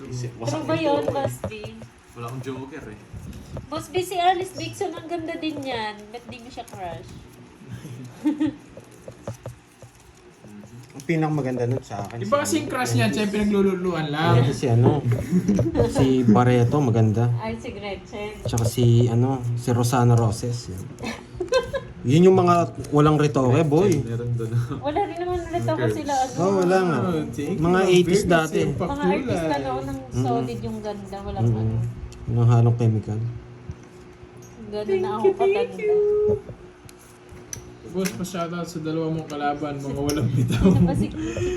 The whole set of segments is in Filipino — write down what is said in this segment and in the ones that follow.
True ba yun, Boss B? Wala akong joker eh. Boss B, si Alice Dixon, ang ganda din yan. Ba't di mo siya crush? Ang pinakamaganda nun sa akin. Iba kasing crush niya, siya pinaglululuan lang. Si si Barreto, maganda. Ay, si Gretchen. Tsaka si Rosana Roses. Yun yung mga walang retoke, boy. Meron doon. Wala rin naman ulit ako sila. Wala nga. Mga 80s dati. Mga artista noon ng solid yung ganda. Walang ano. Yung halong chemical. Gano'n na ako katanda. Boss, pa-shoutout sa dalawa mong kalaban, mga walang bitaw. Ano ba si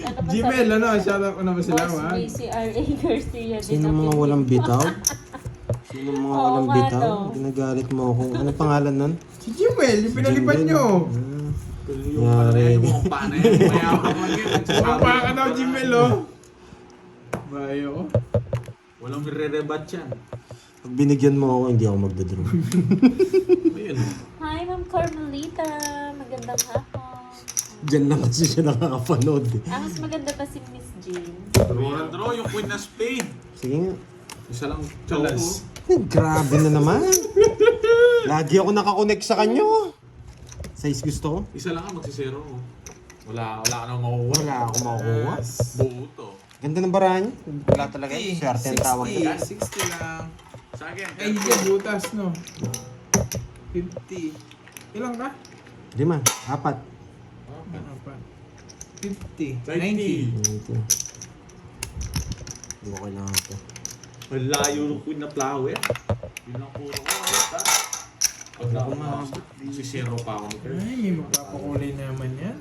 ano ba Gmail, ano? Shoutout ko na ba sila, Boss ha? B, si R.A. Garcia din. Sino ang mga hindi- walang bitaw? Sino mga Oo walang nga bitaw? daw. Ginagalit mo ako. Ano pangalan nun? Si Gmail, yung pinalipad Jim nyo. Yung ano na yan, yung mga pa na yan. Mayaman lang yan. Pumapa ka daw, Gmail, oh. Bayo ko. Walang re-rebat yan. Pag binigyan mo ako, hindi ako magdadraw. Ayun. Hi, Ma'am Carmelita. Magandang hapon. Diyan lang kasi siya nakakapanood eh. Mas maganda pa si Miss Jean. Draw yung Queen na Spain. Sige nga. Isa lang choco. Grabe na naman. Lagi ako nakakonect sa kanya. Size gusto ko. Isa lang ang magsisero. Wala ka nang makukuha. Wala akong makukuha. Buo to. Ganda ng barahan niya. Wala talaga yun. Swerte ang tawag ko. 60 lang. Sa akin. Ay, hindi butas, no? 50. Ilang ka? 5. 4. Apa? 50. 90. 90. Hindi ko kailangan ito. Ang layo ng Queen na flower. Yun lang puro ko. Pag magsisero pa ako nito. Ay, magpapakulay naman yan.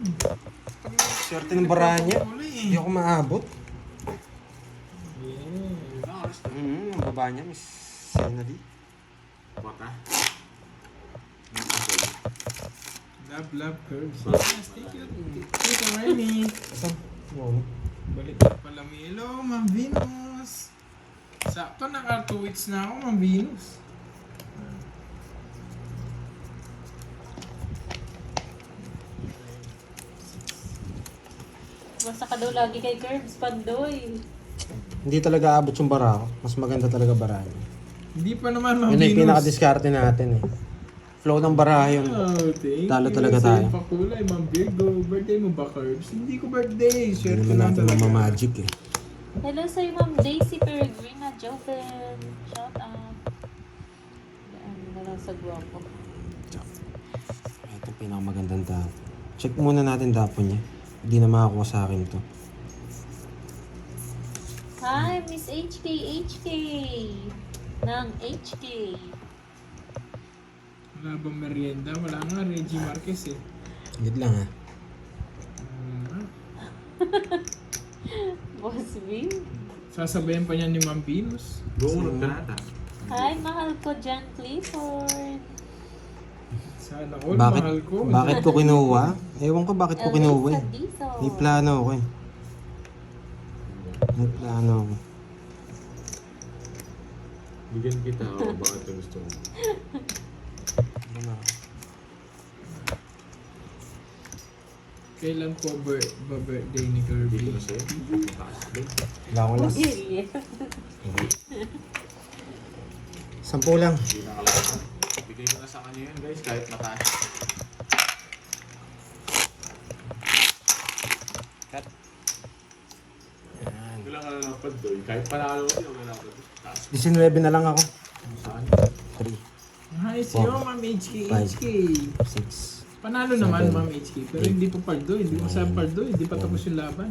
Swerte ng barahan niya. Hindi ako maabot. Ang baba niya, Miss Senadi. Baka. Love curves. Yes, thank you. Thank you, Remy. Wow. Balik na pala Milo, Ma'am Venus. Sakto, naka 2 weeks na ako, Ma'am Venus. Basta ka daw lagi kay Curbs, Pandoy. Hindi talaga abot yung bara ko. Mas maganda talaga barahan. Hindi pa naman, Ma'am Yun na yung Venus. pinaka-discarte natin eh. Flow ng baraha yun. Oh, thank Talo you. talaga Sa tayo. pakulay, Ma'am Virgo. Birthday mo ba, Curbs? Hindi ko birthday. Hindi Swerte naman lang natin talaga. mamamagic eh. Hello sa'yo, Ma'am Daisy Peregrina Joven. Shout out. Ano na lang sa guwapo. Ito pinakamagandang tapo. Check muna natin tapo niya. Hindi na makakuha sa akin to. Hi, Miss HK ng HK. Wala bang merienda? Wala nga, Reggie Marquez eh. Wait lang ha. Boss B. Sasabayan pa niya ni Ma'am Venus. Bumunod ka nata. Hi, mahal ko John Clifford. Sana all, mahal ko. Bakit ko kinuha? Ewan ko bakit ko kinuha eh. Elisa Dizzo. May plano ako eh. May plano ako. Bigyan kita o bakit ka gusto mo. Kailan po birthday ni Hindi ko Kirby? na sa'yo. Taas din. Wala ko lang. Yeah. 10 lang. Hindi na kalaman. Bigay ko na sa kanya yun guys kahit mataas. Cut. Yan. Wala ka na napad doy. Kahit panalo ko yun, wala ka taas. 19 na lang ako. Saan? 3, Hi, siyo, Ma'am HK. Five. HK. 6. Panalo naman, Seven. Ma'am HK. Pero hindi pa paldo. Hindi mo sa paldo. Hindi pa tapos yung laban.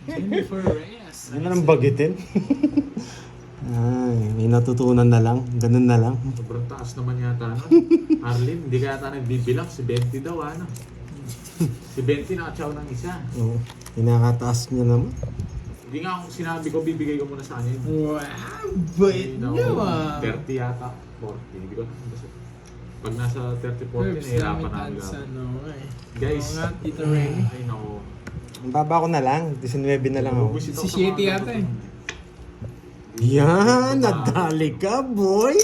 Jennifer Reyes. Ano na nang bagitin? Ay, may natutunan na lang. Ganun na lang. Sobrang taas naman yata nun. Arlene, hindi ka yata nagbibilang. Si 20 daw, ano? Si 20 nakatsaw ng isa. Oo. Pinakataas niya naman. Hindi nga kung sinabi ko, bibigay ko muna sa kanya yun. Wow! Bait nyo ah! 30 yata. 40. Hindi ko na. Pag nasa 30-40, Herbs nahihirapan namin na tansa, agad. no? Ay. Guys. Oo nga, Tito Remy. Ay, nako. Ang baba ko na lang. 19 na lang ako. Bubusit ako Si sa Shetty mga yata eh. Yan! Nadali ka, boy!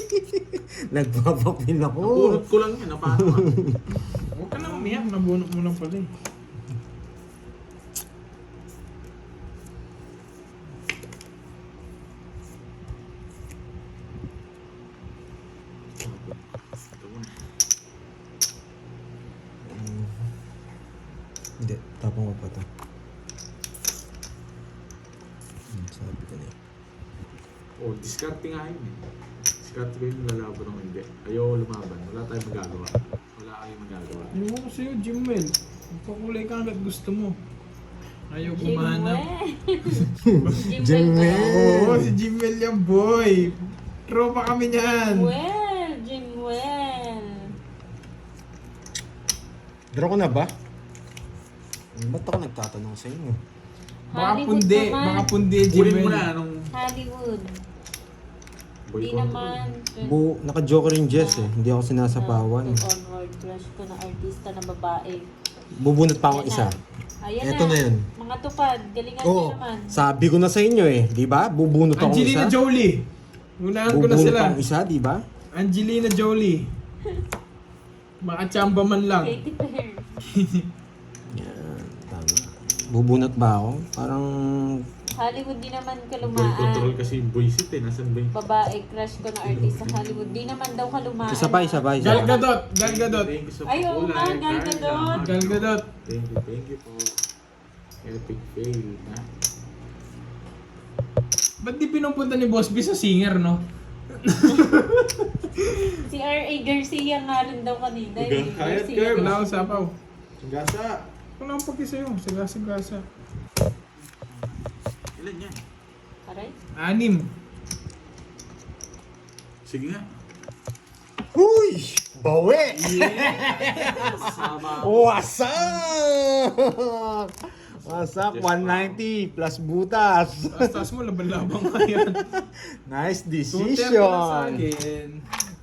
Nagpapapil ako. Napulot ko lang yun. Paano ka? Huwag ka na umiyak. Nabunot mo lang pala eh. Hindi, tapong ko pa ito. Sabi ko na eh. Oh, diskarte nga yun eh. Diskarte ko yung lalaban ng hindi. Ayaw lumaban. Wala tayong magagawa. Wala kayong magagawa. Hindi mo kasi yung Jimwell. Pakulay ka hanggat gusto mo. Ayaw gumanap. Jimwell! Oo, si Jimwell yan, boy. Tropa kami niyan. Jimwell. Draw ko na ba? Ba't ako nagtatanong sa inyo? Baka Hollywood pundi. naman. Baka pundi, Kunin mo Jimwell. na anong Hollywood. boy Di control. naman. Naka-joker yung Jess eh. Hindi ako sinasapawan. Onward crush ko na artista na babae. Bubunot pa ako Ayan isa. Ayan Eto na yan. Mga tupad. Galingan Oo, nyo naman. sabi ko na sa inyo eh. Di ba? Bubunot ako Angelina isa. Jolie. Unahan ko na Bubunot sila. akong isa, di ba? Angelina Jolie. Makachamba man lang. Katy Perry. Yan, tama. Bubunot ba ako? Parang... Hollywood, di naman Boy control kalumaan. kasi boysit eh. Nasaan ba yung... Babae, crush ko na artista Hollywood. Di naman daw kalumaan. Isa pa, isa pa, isa Gal pa. Gadot. Gal Gadot. Thank you sa Ay, oo pakulay, nga, Gal Carla. Gadot. Gal Gadot. Thank you po. Epic fail, ha? Ba't di pinupunta ni Boss B sa singer, no? Si R.A. Garcia nga rin daw kanina. Hanggang kayat, Kerb. Wala akong sapaw. Gasa. Wala akong pag sa'yo. Sigasa-gasa. Ilan yan? Aray? 6. Sige nga. Huy! Bawi! Sama. Wasak! Wasak, 190 plus butas. Taas mo, laban-labang ka yan. Nice 210 ka na sa decision. akin.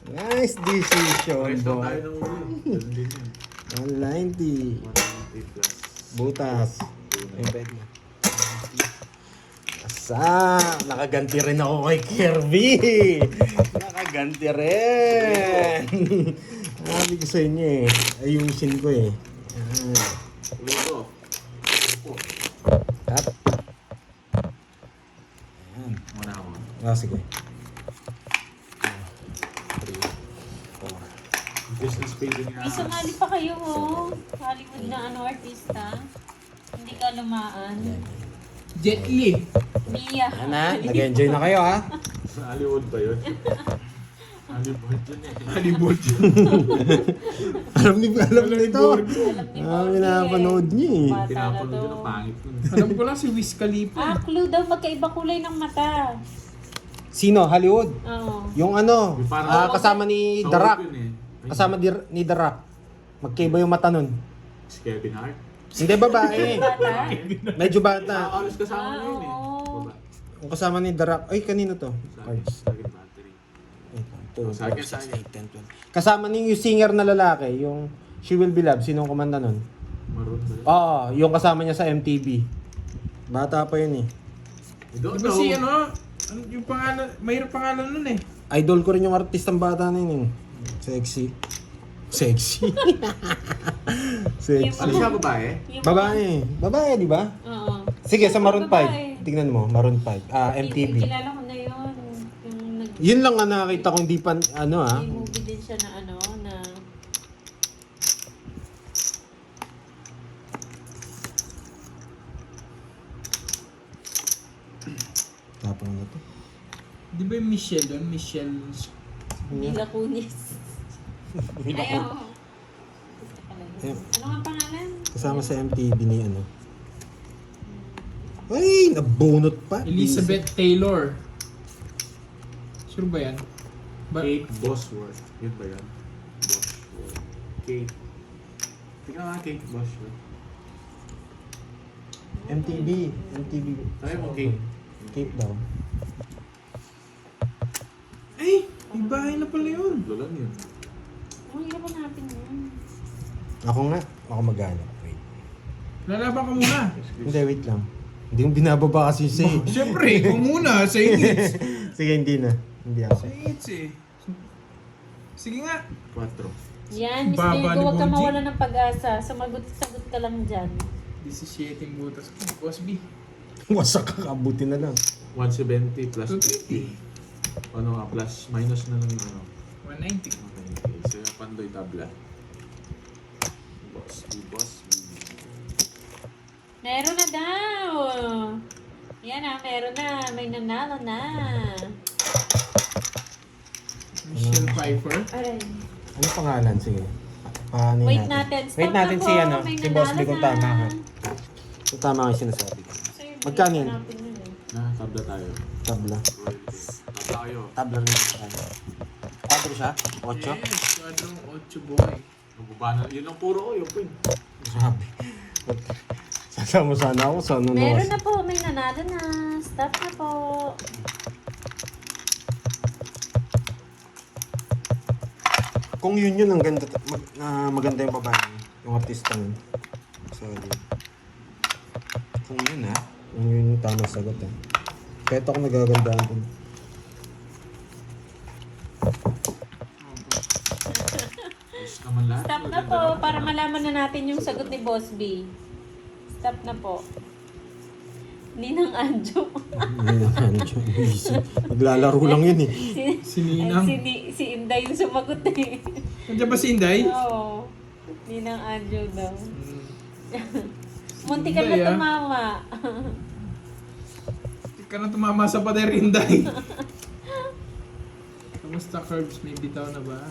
Nice decision, Pares lang boy. tayo ng ulo. Ganun din yan. 190 190 plus. butas. Ay, pwede na. Wasak! Nakaganti rin ako kay Kirby. Nakaganti rin. Sabi ko sa inyo eh. Ayusin ko eh. Ulo ko. Up. Ayan. Muna ako. Sige. 3, 4. Business page din May sumali pa kayo, oh. Hollywood na artista. Hindi kalumaan. Jet Li. Mia. Ayan na, nag-enjoy na kayo ha. Sa Hollywood ba yun? Hollywood yun eh. Hollywood. alam ni ito. Alam ni Pinapanood niyo eh. Bata na Pinapanood to. yun ang pangit nun. Alam ko lang si Wiz Khalifa. Ah, clue daw. Magkaiba kulay ng mata. Sino? Hollywood? Oo. Yung ano, Yung parang- kasama ni Sa The Rock. Hulk yun eh. Ay, Kasama ni The Rock. Magkaiba yung mata nun. Si Kevin Hart. Hindi, babae. Bata? Medyo bata. Alis kasama niya yun eh. oo. Baba. Yung kasama ni The Rock. Ay, kanino to? Cards. Second battery. 2, Sa akin, 4, sa 6, 8, 10, 12. Kasama ni yung singer na lalaki, yung She Will Be Loved. Sinong kumanta nun? Maroon ba yun? Oo, yung kasama niya sa MTV. Bata pa yun eh. I don't Di ba know. si ano? Yung pangalan, mayroong pangalan nun eh. Idol ko rin yung artistang bata na yun eh. Sexy. Sexy. Sexy. Ano siya, babae? Yung Babae. Babae, di ba? Oo. Sige, sa Maroon Babae. 5. Tignan mo, Maroon 5. MTV. Kilala ko na yun. Yung Yun lang nga nakakita kong di pa, ano ah. may movie din siya na ano, na Tapang na to. Di ba yung Michelle yun? Michelle. Mila Kunis. Ayaw. Ayun. Ano nga pangalan? Kasama sa MTV ni ano. Ay, nabunot pa. Elizabeth Taylor. Sure ba yan? Kate Bosworth. Yun ba yan? Bosworth. Kate. Tingnan nga Kate Bosworth. MTV. MTV. Try mo Kate. Cape daw. Ay! May bahay na pala yun. Lulan yun. Ang hirap hanapin yun. Ako nga. Ako maghanap. Wait. Lalaban ka muna. Hindi, wait lang. Hindi yung binababa kasi siya eh. Siyempre, ikaw muna. Sa inits. Sige, hindi na. Hindi ako. Sa inits eh. Sige nga. 4. Yan, Miss Baba Virgo, ni huwag ka Bonji. mawala ng pag-asa. Sumagot ka lang dyan. 17 butas ko. Boss B. Wasak kakabuti na lang. 170 plus 250. 50. Ano nga, plus, minus na lang yung ano. 190. Okay, so yung Pandoy tabla. Boss B. Meron na daw. Yan na, meron na. May nanalo na. Michelle Pfeiffer. Aray. Ano pangalan? Sige. Paano Wait natin. Stop Wait natin na si po. ano, May si Boss B nanalo kung na. tama ka. Kung tama ka yung sinasabi ko. Sir, Magkano yun? hanapin yun eh. Na, tabla tayo. Tabla. Tabla kayo. Tabla rin. 4 siya? 8? Yes, Squadron 8 boy. Nababa na. Yun ang puro ko, yung pin. Grabe. Sasama sana ako sa ano Meron na po. May nanalo na. Stop na po. Kung yun ang ganda, maganda yung babae, yung artista nun. Sorry. Kung yun kung yun yung tamang sagot Kahit ako nagagandaan dun. Ayos naman lahat. Stop na po. Para malaman na natin yung sagot ni Boss B. Stop na po. Ninang Anjo. Hindi naman, Diyos. Naglalaro lang yun eh. Si Ninang. Si Inday yung sumagot eh. Nandiyan ba si Inday? Oo. Ninang Anjo daw. Munti ka na Inday, tumawa. Hindi ka na tumama sa pader, Inday. Kamusta, Curbs? May bitaw na ba?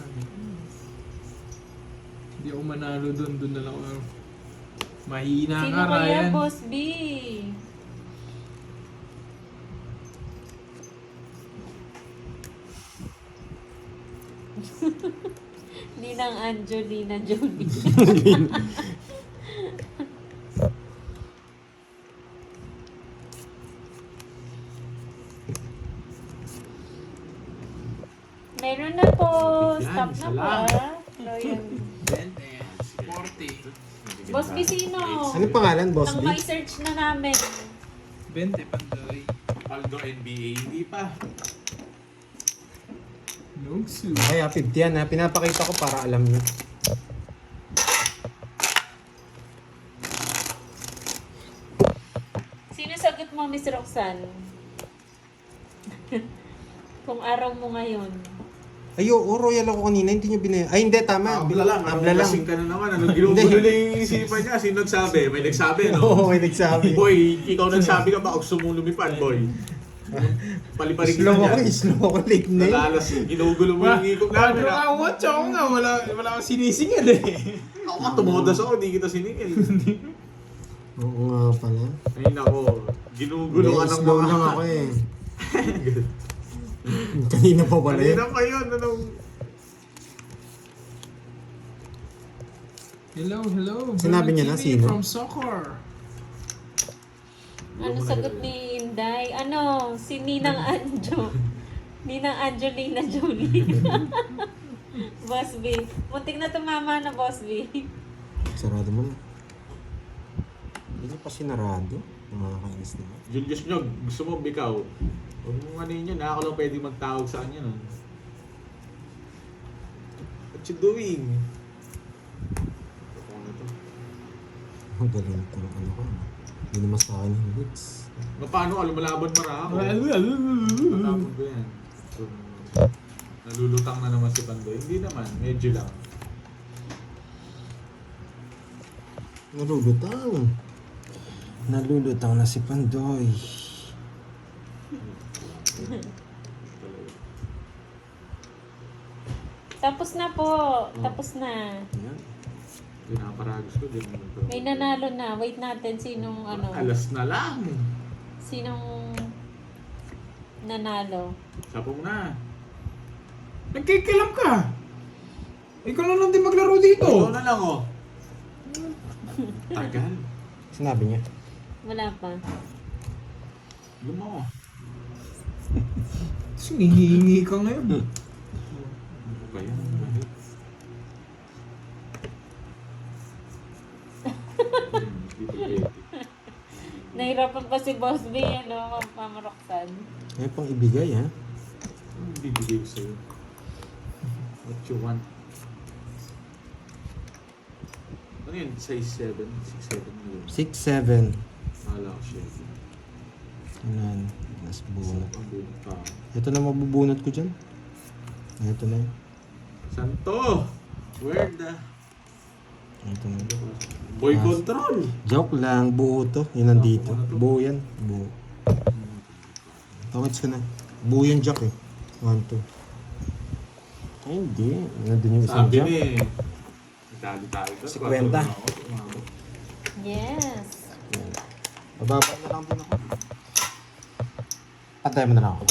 Hindi ako manalo doon. Doon na lang ako. Mahina Sino ka, kaya, Ryan. Boss B? Ninang Anjo, Nina Jolie. Meron na po. Stop na po Loyal. 40. Boss B, sino? Ano pangalan, Boss Nang B? may search na namin. 20, Pandoy. Aldo NBA, hindi pa. Nugsu. Ay, 50 yan Pinapakita ko para alam nyo. Sino sagot mo, Miss Roxanne? Kung araw mo ngayon. Ay, oo, royal ako kanina. Hindi nyo binaya. Ay, hindi, tama. Abla lang. Abla lang. Kasing ka na naman. Ano, ginugulo na yung isipan niya. Sino nagsabi? May nagsabi, no? Oo, may nagsabi. Boy, ikaw nagsabi ka ba? Gusto mong lumipad, boy. Paliparig ka Slow ako, niya. slow ako, late na yun. Nalalas, ginugulo mo yung ikot namin. Ano ka, watch ako nga. Wala akong sinisingil eh. Ako nga, tumodas ako. Hindi kita siningil. Oo nga pala. Ay, nako. Ginugulo ka ng Slow mga... lang ako eh. Kanina pa pala yun. Kanina pa yun. Anong... Hello. Sinabi niya na, TV sino? From soccer. Ano sagot ni Inday? Ano? Si Ninang Anjo. Ninang Angelina Jolie. Boss B. Muntik na tumama na, Boss B. Sarado mo na. Hindi niya pa sinarado. Nakakainis naman. Julius Nyog, gusto mo bikaw? Huwag mong ano yun, ako lang pwede magtawag sa kanya nun. What you doing? Ano to? Ang galing ito ng ano ko. Hindi naman sa akin yung boots. Paano ka? Lumalaban para ako. Matapon ko yan. So, nalulutang na naman si Pandoy. Hindi naman, medyo lang. Nalulutang na si Pandoy. Tapos na po. Tapos na. Yan. Pinaparagos ko din. May nanalo na. Wait natin sinong ano. Alas na lang. Sinong nanalo. Sapong na. Nagkikilam ka. Ikaw na lang din maglaro dito. Ikaw na lang oh. Tagal. Sinabi niya. Wala pa. Yung mo. Hingi-hingi ka ngayon. Ano ba yan? Hindi pa pwede. Nahirapan pa si Boss B, ano, Mama Roxanne. Ay, pang ibigay ha. Ano bibigay ko sa'yo? What you want? Ano yun? Size 7? 6'7 yun. 6'7". Mahala ko siya. Ayan. Mas bunot. Ang bunot pa. Ito na mabubunot ko dyan. Ito na yun. Santo! Where the... Ito na. Boy control. Joke lang, buo to. Yun nandito. Buo yan. Buo. Tongits ko na. Buo yung jack eh. 1, 2. Ay, hindi. Nandun yung isang Sabi jack. ni, itali tayo ito. 50. Yes. Bababa na lang din ako. Patay mo na lang ako.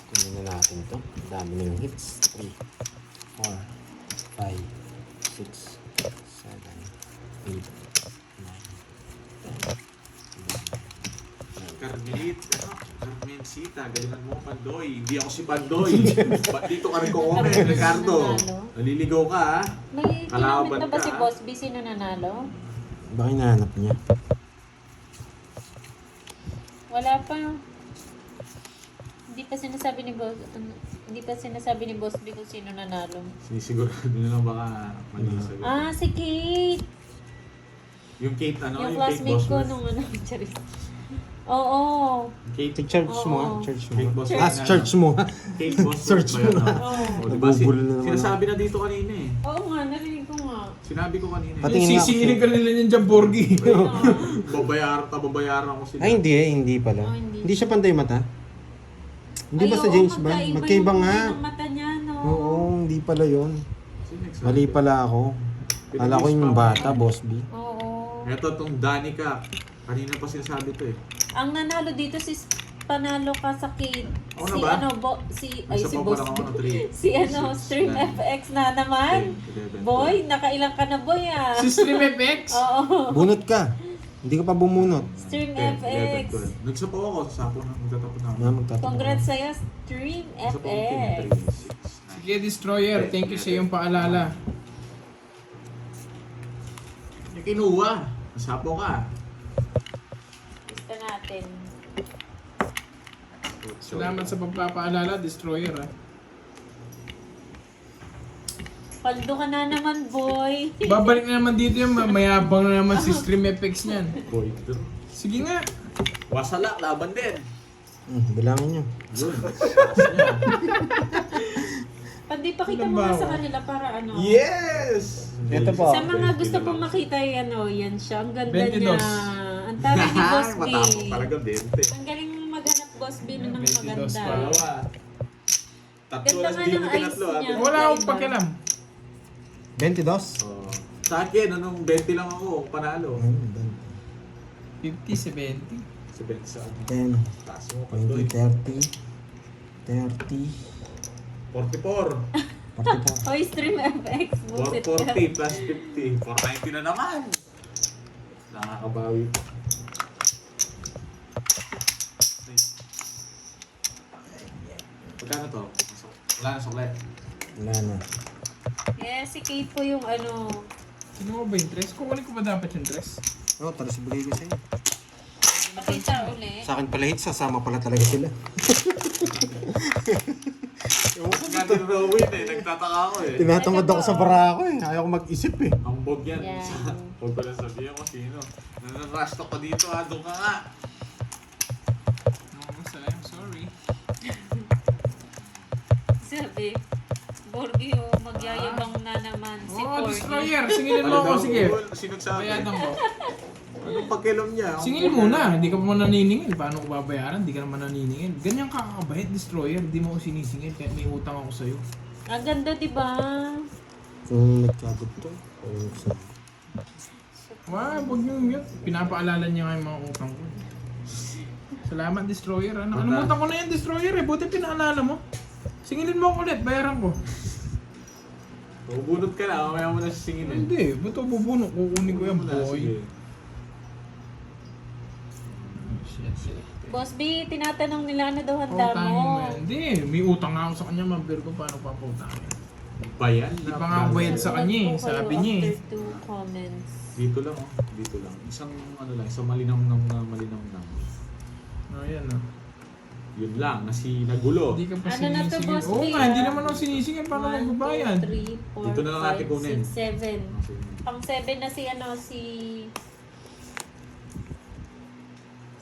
Kunin na natin to. Dami na yung hits. 3, 4, 5, 6, 7, 8, 9, 10. Carmencita, galingan mo Pandoy. Hindi ako si Pandoy. Ba't dito ka rin kukomment, Ricardo? Naliligaw ka, ha? May Kalaban kinamit na ba ka. si Boss B? Sino nanalo? Baka hinahanap niya. Wala pa. Hindi pa sinasabi ni Boss, B kung sino nanalo. Sinisigurado nyo lang baka mali sa Ah, si Kate. Yung Kate, ano? Yung Kate classmate ko Bosworth. nung ano, charis. Oo. Kate, Church mo ha? Oo. Church mo. Kate Bosworth. Ah, church mo ha? Kate Bosworth Search ba mo yun, na. ah? Oo. O, diba, Nagugulo na naman sinasabi na dito kanina eh. Oo nga, narinig ko nga. Sinabi ko kanina eh. Patingin nga ako Sisingilin ka nila niyan dyan, Borgi. Babayaran ko sila. Ay, hindi pala. Oh, hindi. Hindi siya pantay mata? Hindi ba Ay, sa oo, James Bond? magkaiba Magkaiba yung nga. ng mata niya, no? Oo, hindi pala yun. Sino nagsabi? Mali pala ako. Kala ko yung bata, Boss B. Oo. Ito tong Danica. Kanina pa sinasabi to eh. Ang nanalo dito panalo ka sa Kate. Ako na Si ba? ano, si Isa pa Boss parang ako, B. 3, Si ano, Stream FX na naman. 10, 11, Boy, nakailang ka na boy ah. Si Stream FX. Oo. Bunot ka. Hindi ka pa bumunot. Stream 10, FX. 11, 12. Nagsapaw ako, sasapaw na, magtatapon na ako. Na magtatapos. Congrats sa'yo, Stream Nagsapaw ako, FX. 10, 3, 6, 9. Sige, Destroyer. Thank you sa iyong paalala. Yung kinuha. Nasapaw ka. Gusto natin. Salamat sa pagpapaalala, Destroyer. Paldo ka na naman, boy. Babalik na naman dito yung mayabang na naman si Stream FX niyan. Boy, ito. Sige nga. Wasala, laban din. Bilangin nyo. Yun. Taas niya. Pandi pakita mo nga sa kanila para ano. Yes! Ito po. Sa mga gusto pong makita yan, yan siya. Ang ganda 22. niya. Ang tawag ni Boss B. Matapang talaga 20. Ang galing maghanap Boss B na ng 22 maganda. Dalawa. Tatlo Ganda lang nga din ng mo tinatlo. eyes niya. Wala akong pakialam. 22? Oh. Sa akin, anong 20 lang ako, panalo. 50, 70. Si Ben sa 10, taas mo, 20, Pandoy. 30, 30, 44. 44. Hoy, Stream FX. Busit ka. 440 plus 50. 490 na naman. Nakakabawi. Pagkano to? Wala na sukle. Wala na. Yes, si Kate po yung ano. Sino mo ba yung dress? Kukunin ko ba dapat yung dress? Oo, talas ibigay ko sa'yo. Pakita uli. Sa akin pala hits, sasama pala talaga sila. Ganda na win eh. Nagtataka ako eh. Tinatamad ako sa bara ko eh. Ayaw ko mag-isip eh. Ambog yan. Yan. Huwag ko lang sabihin ko sino. Nanarash ko dito ha. Doon ka nga. No, I'm sorry. Sabi, Borgio, magyayabang na naman si Oo, Borgio. Destroyer. Singilin mo ako, sige. Sino sabi? Bayadan ko. Anong pagkilom niya? Singilin muna. Hindi ka pa naniningil. Paano ko babayaran? Hindi ka naman naniningil. Ganyan ka kakabait, Destroyer. Hindi mo ako sinisingil kahit may utang ako sa'yo. Ang ganda, di ba? Kung nagkabot to. Wag niyo mute. Pinapaalala niya nga yung mga utang ko. Salamat, Destroyer. Nakalimutan ko na yan, Destroyer eh. Buti pinaalala mo. Singilin mo ako ulit. Bayaran ko. Bubunot ka na. Mamaya mo na sisingilin. Hindi. Ba't ako bubuno? Kukunin ko yan, Wala, boy. sige. Boss B, tinatanong nila ano daw handa Pautangin mo. mo yan. Hindi. May utang nga ako sa kanya. Mabir ko paano papautangin. Bayan? Hindi pa nga ako bayad sa kanya eh. Sabi niya eh. After 2 comments. Dito lang oh. Dito lang. Isang ano lang. Isang malinamnam na malinamnam. Oh, yan oh. Yun lang. Nasi nagulo. Hindi ka pa Ano na to, sinisingil. Boss Oo B, nga, ah? hindi naman ako sinisingil. Paano 1, magbabayad? 2, 3, 4, Dito na lang natin kunin. 5, 6, 7. Pang 7 na si ano, si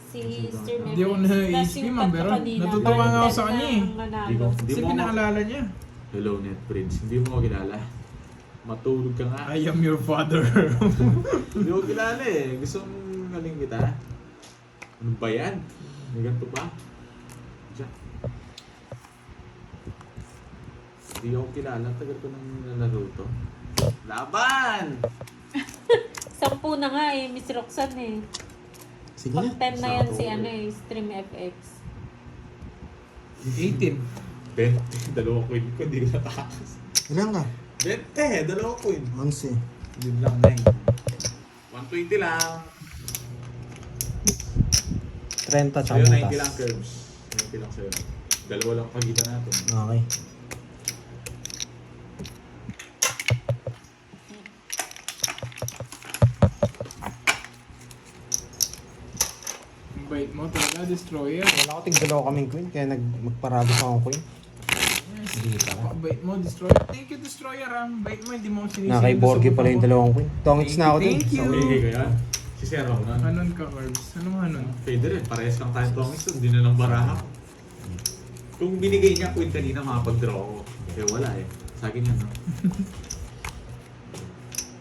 si Stream Hindi ako na-HP, Ma'am Beron. Natutuwa nga ako sa kanya eh. Manalo. Kasi pinaalala niya. Hello, Net Prince. Hindi mo ako kilala. Matulog ka nga. I am your father. Hindi ko kilala eh. Gusto mong galing kita? Ano ba yan? May ganito ba? Diyan. Hindi ako kilala. Tagal ko nang nalaro to. Laban! 10 na nga eh, Miss Roxanne eh. Sige Pag na. 10 na yan si ano eh, Stream FX. 18. 20. Dalawa coin ko. Hindi ko natakas. Ilan ka? 20. Dalawa coin. 11. Yun lang na eh. 120 lang. 30 tsaka Sa'yo 90 butas. lang, Curbs. 90 lang sa'yo. Dalawa lang pagitan natin. Okay. Ang bait mo talaga, Destroyer. Wala ko tig-dalawa kaming queen, kaya magparado sa akong queen. Hindi pa. Ang bait mo, Destroyer. Thank you, Destroyer. Ang bait mo, hindi mo ako sinisingil. Na kay Borgie pala yung dalawang queen. Tongits na ako dun. Thank you. Bigay ko yan. Si Sir Ronan. Hanon ka, Orbs. Ano mo hanon? Pwede rin. Parehas lang tayong tongits. Hindi na lang baraha ko. Kung binigay niya queen kanina, makapag-draw ko. Kaya wala eh. Sa akin yan, no?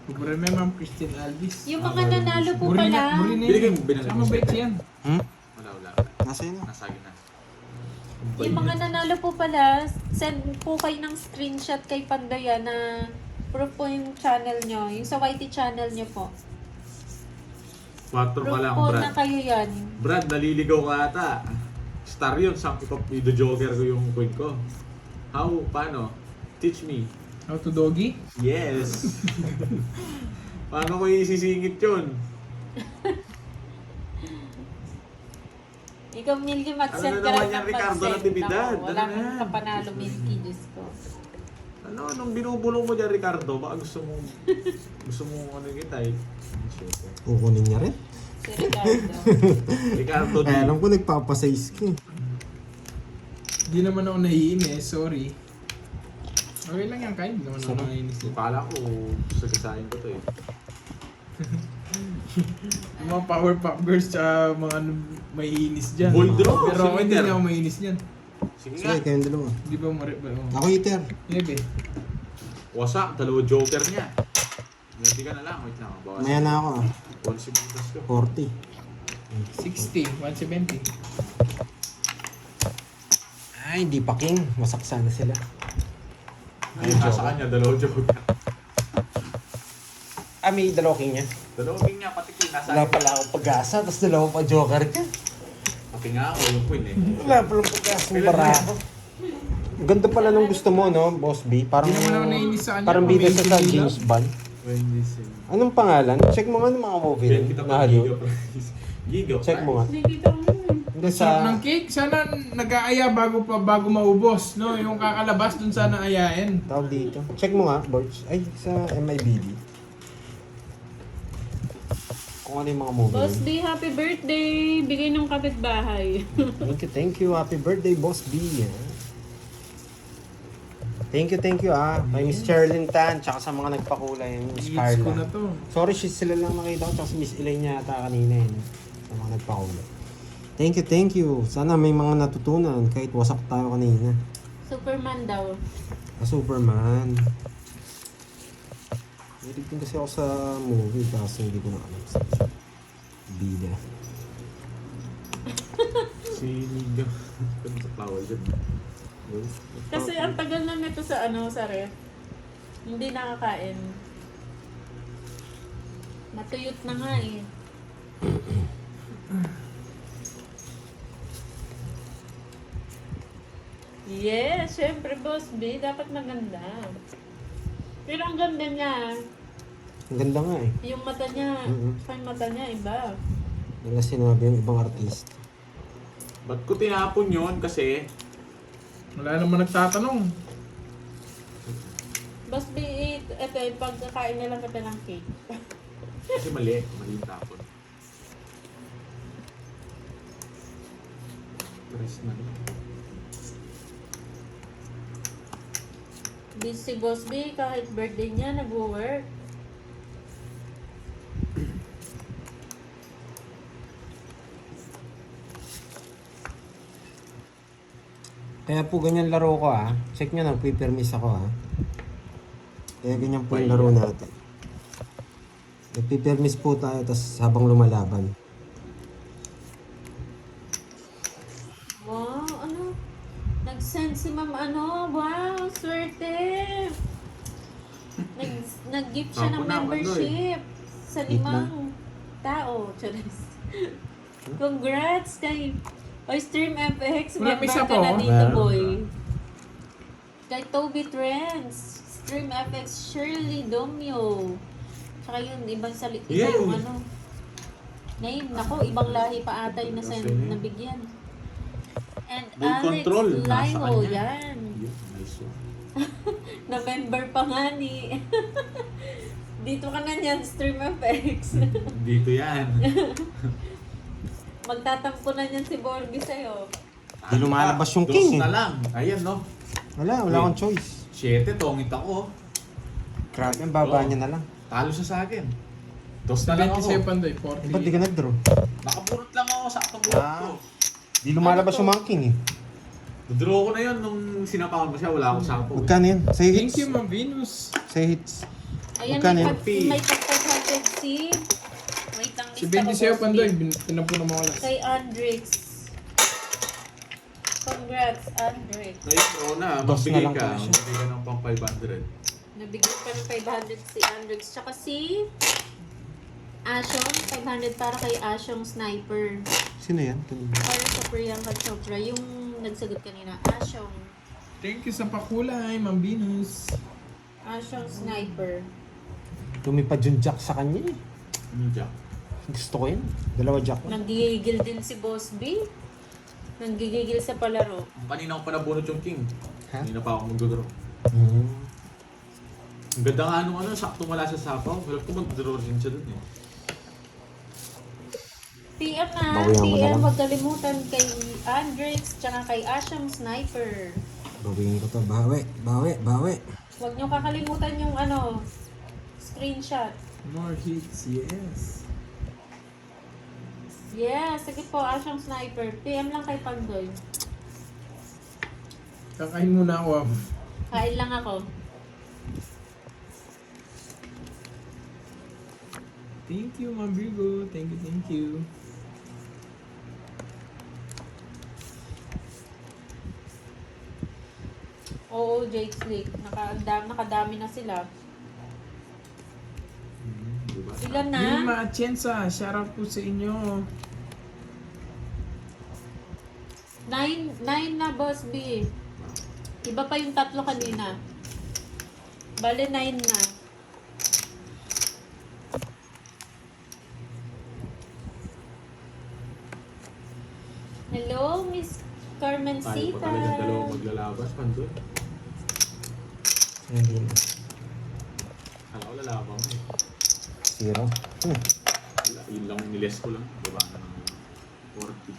Kumpara may Ma'am Christine Alvis. Yung mga nanalo po pala, Binigay mo, binigay mo. Sama bait yan. Hmm? Wala. Nasa yun na. Nasa akin na. yung mga nanalo po pala, send po kayo ng screenshot kay Pandaya na proof po yung channel nyo, yung sa YT channel nyo po. 4 Proof pa lang, po na Brad. kayo yan. Brad, naliligaw ka ata. Star yun. Saan ko joker ko yung queen ko. How? Paano? Teach me. How to doggy? Yes. Paano ko isisingit yun? Ikaw, Milky, mag-send Ano na ka naman lang yan, ng Ricardo, mag-send. Natividad? Naku, wala Ano kang yan? kapanalo, Milky, Diyos ko. Anong binubulong mo dyan, Ricardo? Baka gusto mo ano kita eh. Kukunin niya rin. Si Ricardo. Ricardo, Kaya alam ko nagpapasize ka eh. Hindi naman ako naiinis, sorry. Okay lang yan, Kyle. Hindi naman ako naiinis. Kala ko, sagasahin ko to eh. Yung mga power pop girls tsaka mga ano, maiinis dyan. Bold draw, Pero ako hindi Peter. na ako maiinis dyan. Sige Sige, nga. kayong dalawa. Di ba mo rin ba? Ako iter. Maybe. Wasak, dalawa joker niya. Hindi ka na lang, wait lang. Bawas. Maya na ako ah. Policy business ko. 40. 60, 170. Ay, di pa king. Masaksa na sila. Ay, nasa kanya, dalawa joker. Ah, may dalawa king niya. Dalawa king niya, pati queen. Nasa Wala akin. pala ako pag-asa, tapos dalawa pa joker ka. Pati nga ako, yung queen eh. Wala pala pag-asa ng barako. Ganda pala nung gusto mo, no, Boss B? Parang, Hindi naman ako naiinis sa kanya. parang bida sa Amazing lang. James Bond. Wendy Sim. Anong pangalan? Check mo nga ng mga movie rin. Kita Na pa Hollywood. Giga Prize. Giga Check mo nga. Hindi kita mo. Hindi Sarap sa... ng cake. Sana nag-aaya bago maubos. No? Yung kakalabas dun sana ayain. Tawag dito. Check mo nga, Borch. Ay, sa MIBD. Kung ano yung mga movie Boss rin. B, happy birthday! Bigay ng kapitbahay. Thank you. Happy birthday, Boss B. Thank you Kay Miss Cherlyn Tan, tsaka sa mga nagpakulay, Miss Gets ko na Carla. to. Sorry, sila lang nakita ko, tsaka si Miss Elaine yata kanina yun. Sa mga nagpakulay. Thank you. Sana may mga natutunan kahit wasak tayo kanina. Superman daw. Superman. Hilig din kasi ako sa movie, kaso hindi ko na alam sa bida. Si Giga. Ano sa flower dyan? Kasi ang tagal na nito sa sa ref. Hindi nakakain. Matuyot na nga eh. Yes, syempre Boss B, dapat maganda. Pero ang ganda niya, Ang ganda nga eh. yung mata niya, Mhm. yung mata niya iba. Wala sinabi yung ibang artist. Ba't ko tinapon yun? Kasi Wala naman nagtatanong. Boss B, ito, pagkakain na lang kita ng cake. mali yung tapon. Press na lang. Busy si Boss B, kahit birthday niya, nag-work. Kaya po ganyan laro ko Check nyo, nagpipermis ako Kaya ganyan po yung laro natin. Nagpipermis po tayo tas habang lumalaban. Wow, ano? Nag-send si ma'am wow, swerte. Nag-gift siya ng Ako na, membership sa 5 tao. Charis. Congrats kay Stream FX. Wala, Member isa ka po. na dito, Meron. boy. Kay Toby Trends. Stream FX Shirley Domio. Tsaka yun, ibang salita. Yeah. Yung ano. Name, nako, ibang lahi pa ata yung nabigyan. And Ball Alex control, nasa Laiho, kanya. yan. Yun, nice one. Na-member pa nga ni. Dito ka na niyan, Stream FX. Dito yan. Magtatampo na niyan si Borby sa'yo. Di lumalabas yung Dos king na lang. Ayan, no? Wala akong choice. 7, tongit ako. Grabe, ang baba niya na lang. Talo siya sa akin. Dos na lang 27 ako. Pandoy, Ba't di 40. ka nag-draw? Nakapurot lang ako sa atong buhok ko. Di lumalabas Ano to? yung mga king Nadraw ko na yun nung sinapakan mo siya. Wala akong sapo. Magkano yan? Say Thank hits. you, Ma'am Venus. Say hits. Ayan, Magkano yan? may tag 500 si... Wait lang, Si lista ko, 27 boss Pandoy, B. pinapuno mo ko lang. Kay Andrix. Congrats, Andrix. Ngayon, oo na. Dos na Magbigay lang ka. pala siya. Magbigay ka ng pang 500. Nabigyan pa ng 500 si Andrix. Tsaka si... Ashong, 500 para kay Ashong Sniper. Sino yan? Para sa Priyanka Chopra. Yung nagsagot kanina. Ashong. Thank you sa pakulay, Ma'am Venus. Ashong Sniper. Lumipad yung jack sa kanya Ano dyan? Gusto ko yun. Dalawa jack. Nanggigigil din si Boss B. Nanggigigil sa palaro. Kanina ko pa nabunot yung king. Ha? Hindi na pa ako mag-draw. Ang ganda nga nung sakto wala sa sapaw. Wala ko mag-draw rin siya dun eh. PM na, Bawian ko na PM, lang. huwag kalimutan kay Andrix, tsaka kay Asham Sniper. Bawiin ko to. Bawi. Huwag nyo kakalimutan yung screenshot. More hits, yes. Yes, sige po, Asham Sniper. PM lang kay Pandoy. Kakain muna ako. Kain lang ako. Thank you, Ma'am Virgo. Thank you. Oo, Jake Slick. Nakadami na sila. Diba? Ilan na? Vilma Atienza, shoutout po sa inyo. 9 na, Boss B. Iba pa yung 3 kanina. Bale, 9 na. Hello, Miss Tayo pa Carmencita. talaga dalawang maglalabas. Pandoy. Hindi na. Kala ko lalaban mo eh. 0. Yun lang niles ko lang. Diba? 40.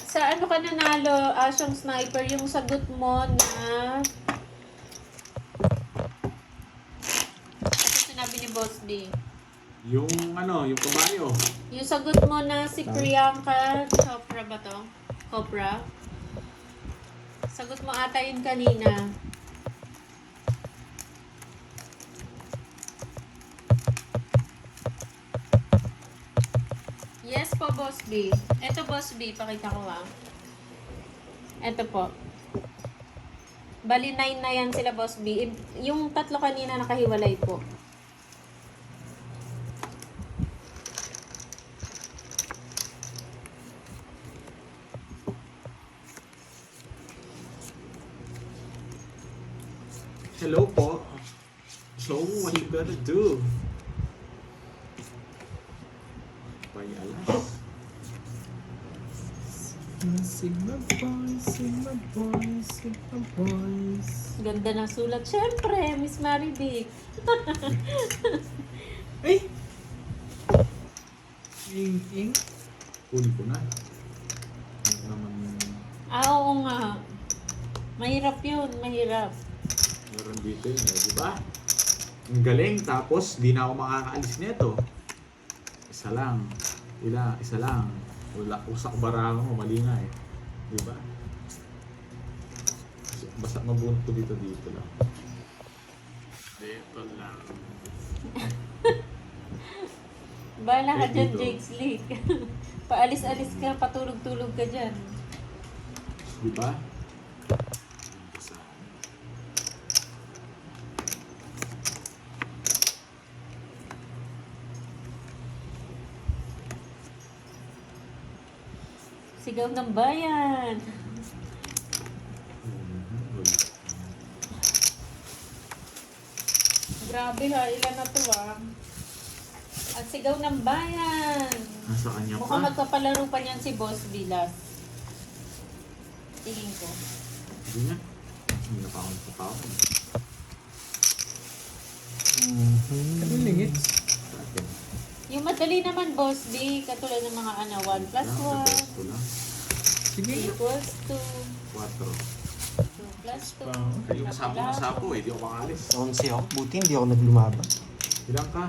Sa ano ka nanalo, Ashong Sniper, yung sagot mo na... Ano sinabi ni Boss B? Yung yung kabayo. Yung sagot mo na si Priyanka Chopra ba to? Chopra? Sagot mo ata yun kanina. Yes po, Boss B. Eto, Boss B. Pakita ko Eto po. Bali, 9 na yan sila, Boss B. Yung 3 kanina nakahiwalay po. Hello po. So, what you gotta do? Pay alas. Sigma boys. Ganda ng sulat. Siyempre, Miss Marivic. Ay! Ing. Huli ko na. Ano naman Oo nga. Mahirap yun, mahirap. meron dito yun eh, di ba? Ang galing, tapos di na ako makakaalis nito. Isa lang. Isa lang. Wala, usak barang mo, mali nga eh. Di ba? Basta mabunot ko dito lang. Dito lang. Bahala ka Eh, dyan, dito. Jake Slick. Paalis-alis ka, patulog-tulog ka dyan. Di ba? Sigaw ng bayan. Grabe ha, ilan na to ah. Ang sigaw ng bayan. Nasa kanya pa. Mukhang magpapalaro pa niyan si Boss Vilas. Tingin ko. Hindi na. Hindi na pa ako nagpapawin. Ano lingits? Sa akin. Yung madali naman, Boss B, katulad ng mga 1 plus Lang, the best ko 1 lang. Sige. equals 2, 4. 2 plus 2. Yung sapo eh, di ako makalis. 11 ako. Buti hindi ako naglumaban. Ilang ka?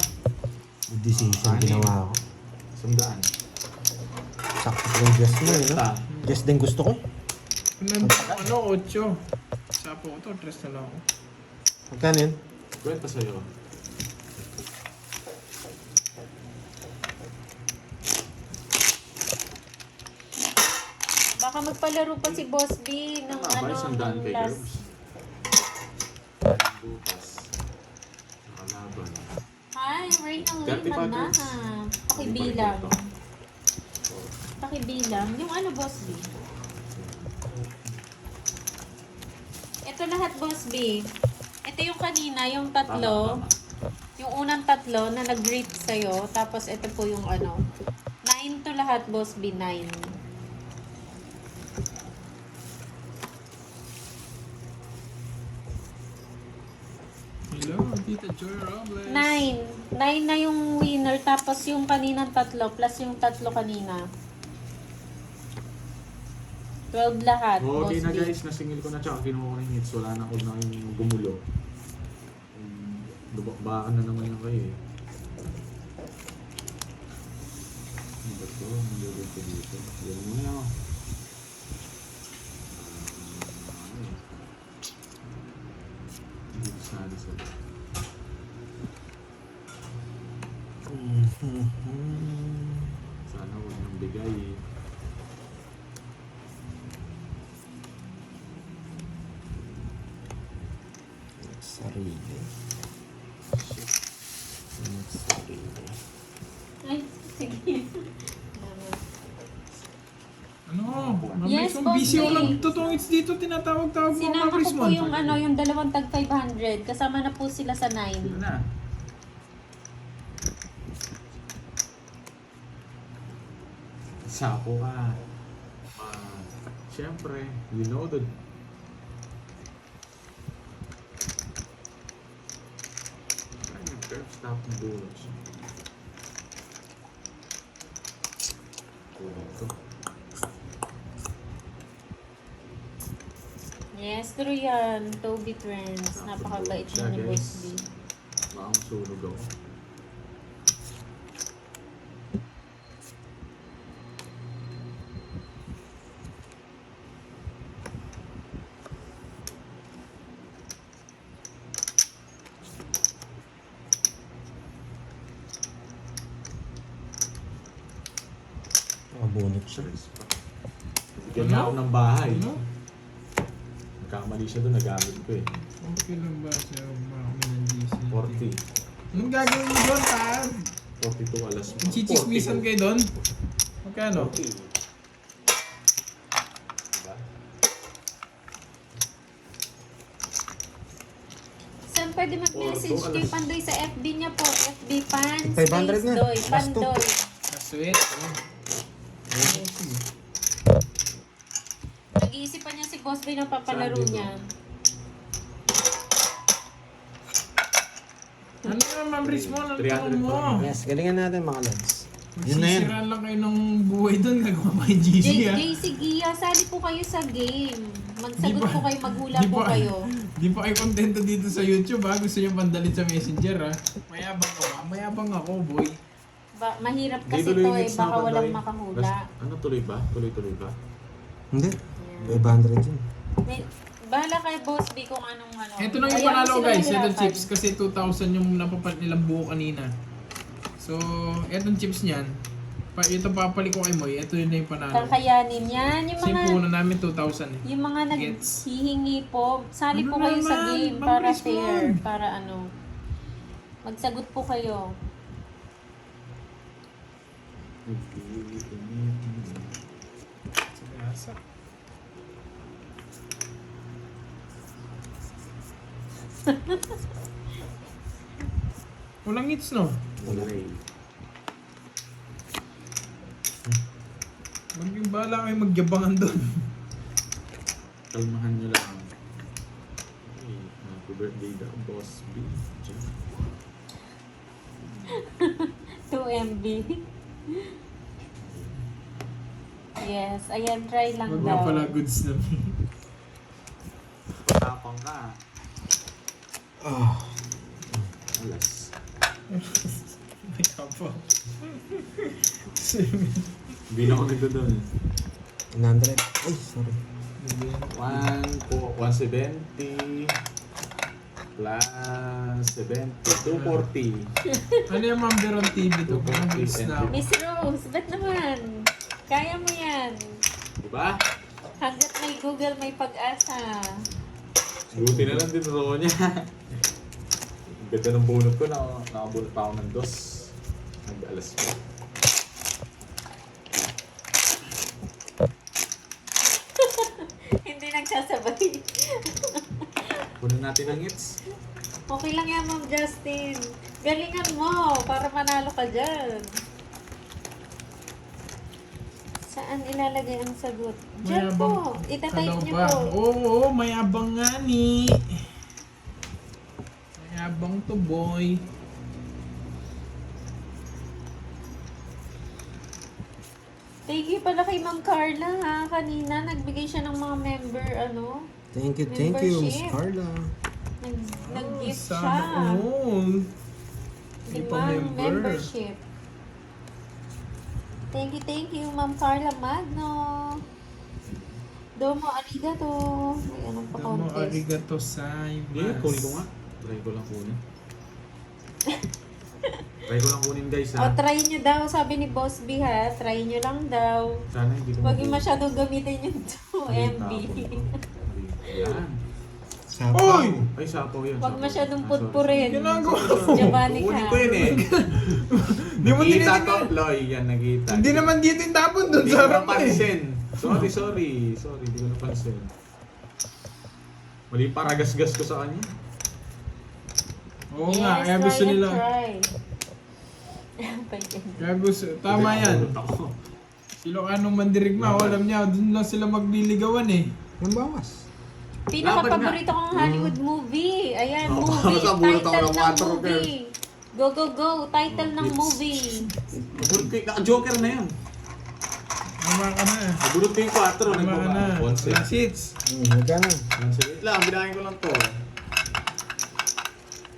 Good decision ginawa ko. 100. Sakto ko yung guess mo eh, no? Ta. Guess din gusto ko. Ano, 8. Sapo ko to, 3 na lang ako. Magkano yun? Kwenta sa'yo. Baka magpalaro pa si Boss B ng Tama ba? ano, 100 ng kay last. Curbs. Bukas. Nakalaban. Hi, Ray ng 35 lima na years. ha. Pakibilang. Pakibilang. Yung ano, Boss B? Ito lahat, Boss B. Ito yung kanina, yung tatlo. Tama. Yung unang tatlo na nag-rate sa'yo. Tapos ito po yung ano. 9 to lahat, Boss B. 9. Hello, Tita Joy Robles. 9. 9 na yung winner. Tapos yung kaninang tatlo plus yung tatlo kanina. 12 lahat, Boss Okay na B. guys, nasingil ko na tsaka kinuha ko na yung hits. Wala na ako na yung gumulo. Lubak-bakan na naman yung kayo eh. Ano ba ito? Nalulog ko dito. Yan mo na ako. Dito sana sa... Sana huwag nang bigay eh. Sarili. Sarili. Ay, sige. Ano? Yes, Mabris mo, Boss busy ako B. lang. Totoong it's dito, tinatawag-tawag mo Sinama Mabris ko mo. po yung ano, yung dalawang tag 500. Kasama na po sila sa 9. Sino na? Sapo ka. Siyempre, you know the... Ay, yung curve stop na dulo siya. Kulang to. Yes, true yan. Toby Trends. Napakabait Siya, niya ni guys. Boss B. Baka masunog ako. Nakabunot siya. Stress pa. Bigyan niya ako ng bahay. Ano? Nagkamali siya doon, nagamit ko eh. Okay lang ba siya mga kami ng GC? 40. Anong gagawin mo doon, Tab? 42 alas mo. Chichismisan kayo doon? Magkano? 40. Diba? Saan pwede mag-message Oh, kay alas. Pandoy sa FB niya po? FB Pan 500 Space na. Doy. Last Pandoy. Sweet. Nag-iisipan niya si Boss B ng papalaro Saan dito? niya. Ano nga, Mabris mo? Ano 300 tanong mo? pa. Yes, galingan natin mga lads. Yun na yan. Magsisiraan lang kayo ng buhay doon. Gagawa pa yung GC, ha? JC Gia, sali po kayo sa game. Magsagot Di ba- po kayo, maghula di po ba- kayo. Di pa kayo kontento dito sa YouTube, ha? Gusto nyo pandalit sa Messenger, ha? Mayabang ka ba? Mayabang ako, boy. Mahirap Hindi kasi tuloy to yung eh, hits baka natin, walang Doy. makahula. Ano tuloy ba? Tuloy ba? Hindi. Ayan. 500 yun. Bahala kay Boss B kung anong ano. Ito lang yung Ayaw mo panalo sila guys, itong mahirapan. chips kasi 2,000 yung napapalit nilang buo kanina. So, itong chips niyan, ito papalik ko kay Moy, ito yun na yung panalo. Kakayanin yan. Yung Kasi mga, yung puno namin 2,000 eh. yung mga Gets. naghihingi po, sali po Ano kayo sa naman? game para Mag-respond. fair. Para ano. Magsagot po kayo. Sigasa. Walang hits no? Okay. Maging bala kayo magyabangan doon. Kalmahan nyo lang. Okay. Happy birthday daw, Boss B. Diyan. 2 MB. Yes, ayan, try lang Wag daw. nga pala goods na. Tapang ka. Ah. Alas. May kapo. Hindi na ako nagdoon. 100. Ay, sorry. 170 plus 70, 240. Ano yung Mamberon TV to? Parang goods na ako. Miss Rose, ba't naman? Kaya mo yan. Diba? Hanggat may Google, may pag-asa. Buti na lang din roon niya. Ganda ng bunot ko, nakabunot pa ako ng dos. Nag-alas ko. Hindi nagsasabay. Punan natin ang hits. Okay lang yan, Ma'am Justin. Galingan mo para manalo ka dyan. Saan ilalagay ang sagot? Diyan po. Itatype Ano niyo ba? po. Oo, mayabang nga ni. Mayabang to boy. Thank you pala kay Ma'am Carla ha. Kanina nagbigay siya ng mga member ano. Thank you, Miss Membership. Carla. Nag-gift siya. Sana all. Hindi pa Limang member. membership. Thank you, Ma'am Carla Magno. Domo arigato. May anong pa Domo contest. arigato sai. Hindi, kunin ko nga. Try ko lang kunin. Try ko lang kunin guys O, ha. try nyo daw, sabi ni Boss B ha. Try nyo lang daw. Sana hindi ko Huwag yung masyadong gamitin yung 2 MB. Yan. Sapaw. Ay, sapaw yan. Huwag sapaw. masyadong Ah, putpurin. Ginagawa Giovanni Kukunin ka. ko yun eh. Di mo Nakita tinitingnan. to, Loy. Yan, nakita. Hindi naman dito yung tapon doon Hindi sa ko harap mo eh. napansin. Sorry. Hindi ko napansin. Mali pa, ragas-gas ko sa kanya. Oo nga, kaya Yes, gusto try and nila. try. Kaya gusto, tama yan. Ako. Si Locanong Mandirigma, alam niya, doon lang sila magliligawan eh. Yung bawas. Pinaka-paborito kong Hollywood movie. Ayan, Oh, movie. nakabulot ako Title ng ng 4, movie. Go. Title ng movie. Nabulot ko yung Joker na yan. Tama ka na. Nabulot ko yung 4. Tama ka na. Onse. Last hits. Magkano? Wait lang, binahin ko lang to.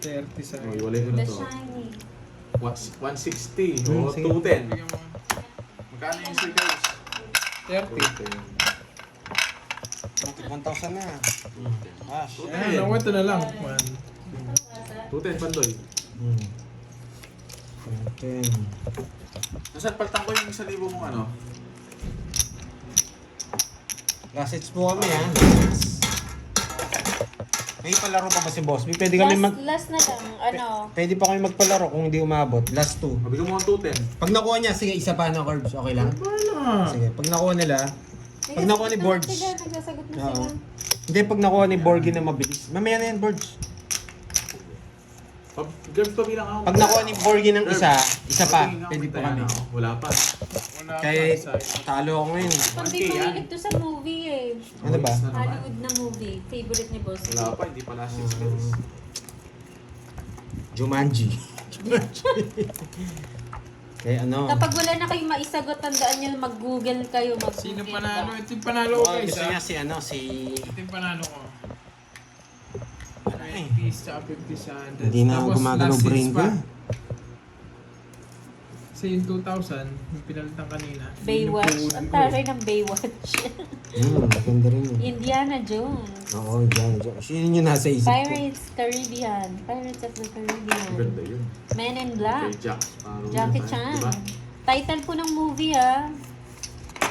30 sa Oh, iwalay ko na The to. Shining. 160 o Sige. 210. Bigyan mo. Magkano yung stickers? 30. 1,000 na. Ah, Ayan, ako ito na lang. 210 pandoy. 10. Nasaan paltang ko yung 1,000 mong ano? Last hits po kami ha. May palaro pa ba si Boss? Pwede kami Last na lang, ano. Pwede pa kami magpalaro kung hindi umabot. Last 2. Mabigyan mo ang 210. Pag nakuha niya, sige, isa pa na Curbs. Okay lang? Wala. Sige, pag nakuha nila, pag nakuha ni Borge. Nagsasagot na Oo. sila. Hindi, pag nakuha ni Borge na mabilis. Mamaya na yan, Borge. Girls pa bilang ako. Pag nakuha ni Borge ng isa pa, Pwede pwede pa kami. Wala pa. Wala Kaya pa sa talo ako ngayon. Kundi Okay, yan. mahilig to sa movie eh. Ano ba? Na naman. Hollywood na movie. Favorite ni Boss. Wala pa, hindi pa last 6 guys. Jumanji. Kaya ano? Kapag wala na kayong maisagot, tandaan nyo, mag-google kayo. Sino Mag-google panalo? ka. Ito yung panalo ko guys. Gusto ah. niya si ano, si... Ito yung panalo ko. Ay. 50 sa 50 sa 100. Hindi na Tapos gumagalaw last hits brain ko. pa. Kasi yung 2,000, yung pinalitan kanina. Baywatch. yun yung Ang puhunan ko. taray ng Baywatch. Maganda rin yun. Indiana Jones. Oo, dyan. Yun yung nasa isip ko. Pirates Caribbean. Pirates of the Caribbean. Maganda yun. Men in Black. Kay Jack Sparrow. Jackie yun, Chan. diba? Title po ng movie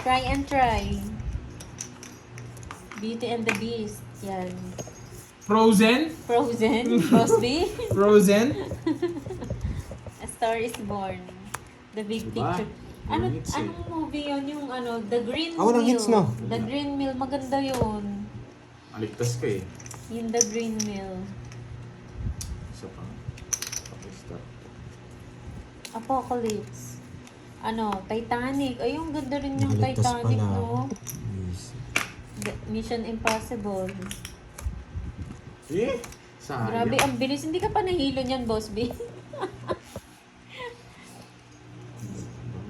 Try and Try. Beauty and the Beast. Yan. Frozen? Frozen. Crosby. Frozen? A Star is Born. The Big Diba? Picture. Ano, Yung hits eh. anong movie yun? Yung ano, The Green Ako ng Mill. hits, no? The Green Mill. Maganda yun. Aligtas ka eh. Yung The Green Mill. Isa pa. Pakistan. Apocalypse. Ano, Titanic. Ay, yung ganda rin yung Nakaligtas Titanic, pala. no? Yes. Mission Impossible. Eh? Sayang. Grabe, ang bilis. Hindi ka pa nahilo niyan, Boss B.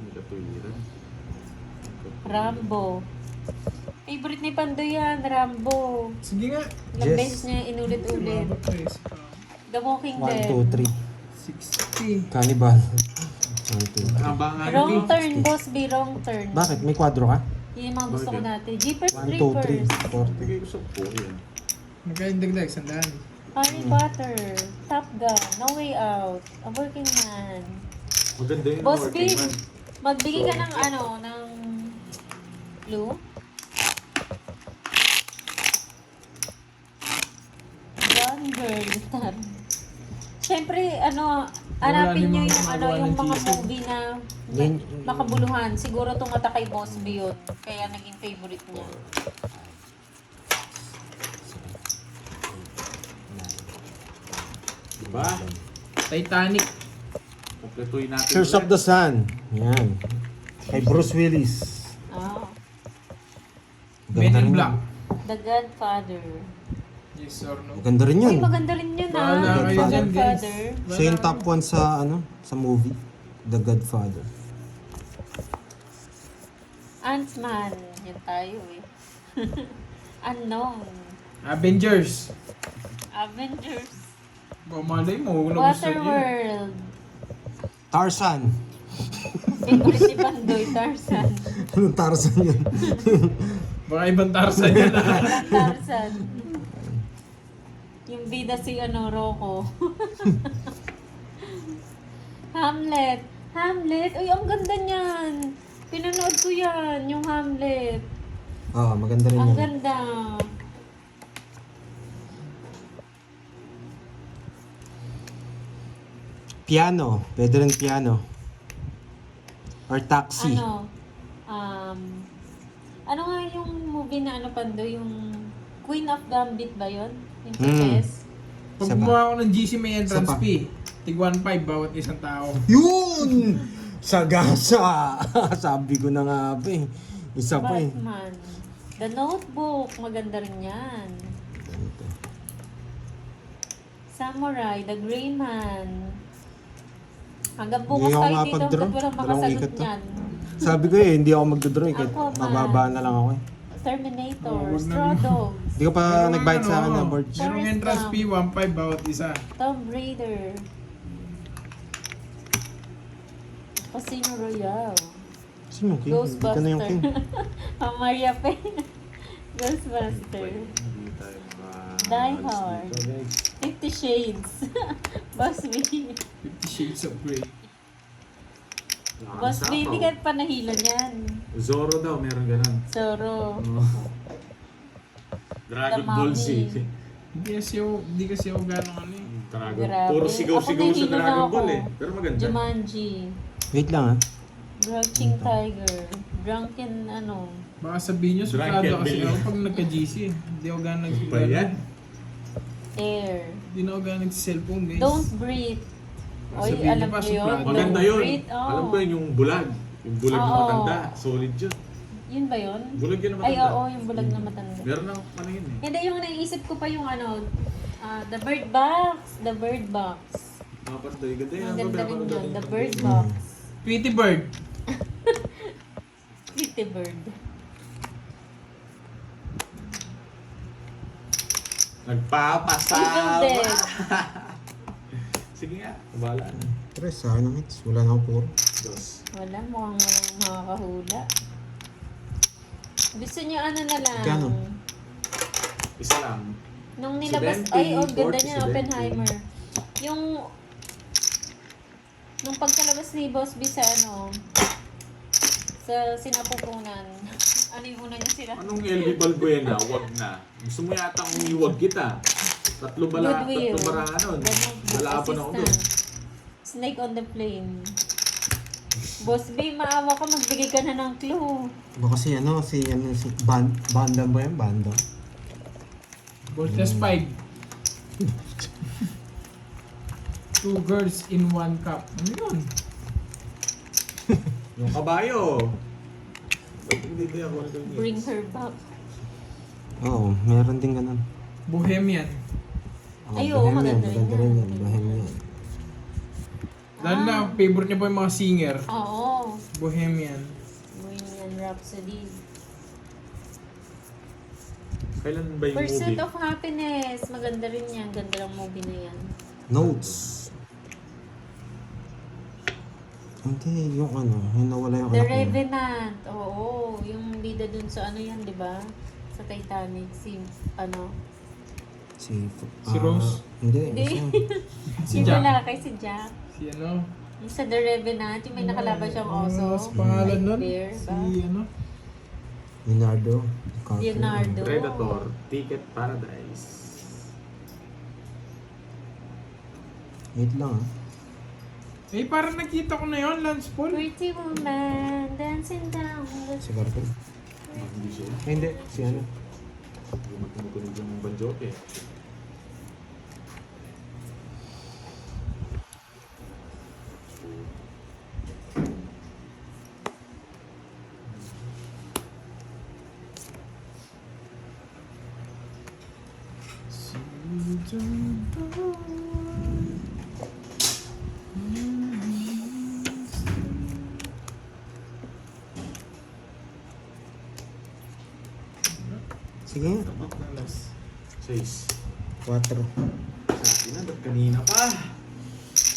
Nagkatuwiran. Rambo. Favorite ni Pandoy yan, Rambo. Sige nga. Ilang Yes. beses niya inulit-ulit. Mababa guys. The Walking 1, Dead. 2, 3. 60. Cannibal. 1, 2, 3. Haba nga Wrong yun. turn, Boss B. Wrong turn. Bakit? May kwadro ka? Yun yung mga gusto ko Bakit? dati. Jeepers 1, 2, 3, Creepers. 4. Bigay ko sa po yan. Magkaindagdag, sandaan. Harry Potter. Top Gun. No Way Out. A Working Man. Maganda yun. Boss B, Working Man. magbigay ka ng ano, ng clue. Gone Girl. Siyempre, ano, hanapin nyo yung, ano, yung mga movie na Yan- makabuluhan. Siguro tumata kay Boss B yun. Kaya naging favorite niya. Diba? Titanic. Kompletuhin natin. Curse of the Sun. Yan. Kay Bruce Willis. Ah, Men in rin Black. yun. The Godfather. Yes or no? Maganda rin Uy, yun. maganda rin yun Bahala The kayo dyan, guys. Godfather. Siya yung top 1 sa, sa movie. The Godfather. Ant-Man. Yan tayo eh. Unknown. Avengers. Avengers. Malay mo, kung nagustuhan yun. Waterworld. Tarzan. Favorite ni Pandoy, Tarzan. Anong Tarzan yun? Baka ibang Tarzan yan ah. Tarzan. Yung bida si Rocco. Hamlet. Hamlet. Uy, ang ganda niyan. Pinanood ko yan, yung Hamlet. Oo, maganda rin Ang yun. ganda. Piano. Pwede rin piano. Or taxi. Ano nga yung movie na Pandoy, yung Queen of Gambit ba yun? Yung Hmm. chess? Pag Isa pa. gumawa ako ng GC may entrance Isa pa. fee. Tig 1.5 bawat isang tao. Yun! Sagasa! Sabi ko na nga ba eh. Isa pa eh. Batman. The Notebook. Maganda rin yan. Samurai. The Gray Man. Hanggang bukas Hindi ako tayo dito makapag-draw. hanggat walang Dalawang makasagot ikat to. niyan. Sabi ko eh, hindi ako magdodraw eh. Kahit Aquaman. mababa na lang ako eh. Terminator. Oh, wag na Straw naman. Dogs. Hindi ko pa Merong nag-bite sa akin ano, ng board. Merong Forrest entrance Gump. fee 1.5 bawat isa. Tomb Raider. Casino Royale. Sino king? Dito na yung king. Ghostbuster. Maria Pe. Ghostbuster. Hindi tayo maka- Die Hard. dito, guys. 50 Shades. Boss B. 50 Shades of Grey. Boss B, hindi ka pa nahilo niyan. Zorro daw, meron ganun. Zorro. Dragon The Ball Z. Mummy. Hindi kasi ako gano'ng ano eh. Dragon. Grabe. Puro Ako sigaw-sigaw sa nahihilo na Dragon ako. Ball eh. Pero maganda. Jumanji. Wait lang ah. Crouching Tiger. Drunken Baka sabihin nyo, suplado Drunken kasi Bill. ako pag nagka-GC eh. Hindi ako gano'ng Ba yan? Air. Hindi na ako gano'ng nag-cellphone guys. Don't Breathe. Oy, Sabihin alam niyo pa, mo yun? suplado. Maganda Don't yun. Breathe, oh. Alam ko yun yung bulag. Yung bulag na Oo. matanda. Solid yun. Yun ba yun? Bulag yun na Ay, matanda. oo, yung bulag na matanda. Meron na ano yun eh. Hindi, yung naisip ko pa yung The Bird Box. The Bird Box. Mapantoy. Ganda yun. Ang ganda rin Mapapanood yun. ako. The Bird Box. Tweety Bird. Pretty Bird. Nagpapasawa. Evil Dead. Sige nga. Bahala na. Tres, sa akin ang hits. Wala na ako puro. Dos. Wala, mukhang walang makakahula. Gusto niyo ano na lang? Magkano? Isa lang. Nung nilabas, 70, ay, oh, ganda 40, niya, 70. Oppenheimer. Yung, nung pagkalabas ni Boss B sa ano, sa sinapupunan, ano yung una niya sila? Anong LV Balbuena? Wag na. Gusto mo yata umiwag kita. Tatlo Goodwill. bara nun. Ganun, Lalaban ako dun. assistant. Snake on the plane. Boss B, maawa ka, magbigay ka na ng clue. Baka si Banda ba yan? Banda? Voltes 5. 2 girls in 1 cup. Ano yun? Yung kabayo. Ba't hindi kaya ako naging Bring her back. Oo, meron din ganun. Bohemian. Ay, oo, maganda rin Maganda rin yan. yan. Bohemian. Lalo na, favorite niya po yung mga singer. Oo. Bohemian. Bohemian Rhapsody. Kailan ba yung Pursuit movie? of Happiness. Maganda rin yan. Ganda lang movie na yan. Notes. Hindi, yung ano, yung nawala yung The anak niya. Revenant. Oo. Yung bida dun sa ano yan, di ba? Sa Titanic. Si, ano? Si Rose? Hindi. Hindi. Si Yung Jack. lalaki, si Jack. Si ano? Yung sa The Revenant, yung may nakalaban siyang oso. Ano sa pangalan nun? Bear, Si ba? ano? Leonardo. DiCaprio. Leonardo. Predator. Ticket Paradise. Wait lang ah. Eh, parang nakita ko na yun, Lance Paul. Pretty woman dancing down the Si Garfield. Hindi siya. Ay, hindi. Si ano? Hindi matumutunog yung banjote. Sige nga. 6. 4. Sabi na, ba't kanina pa?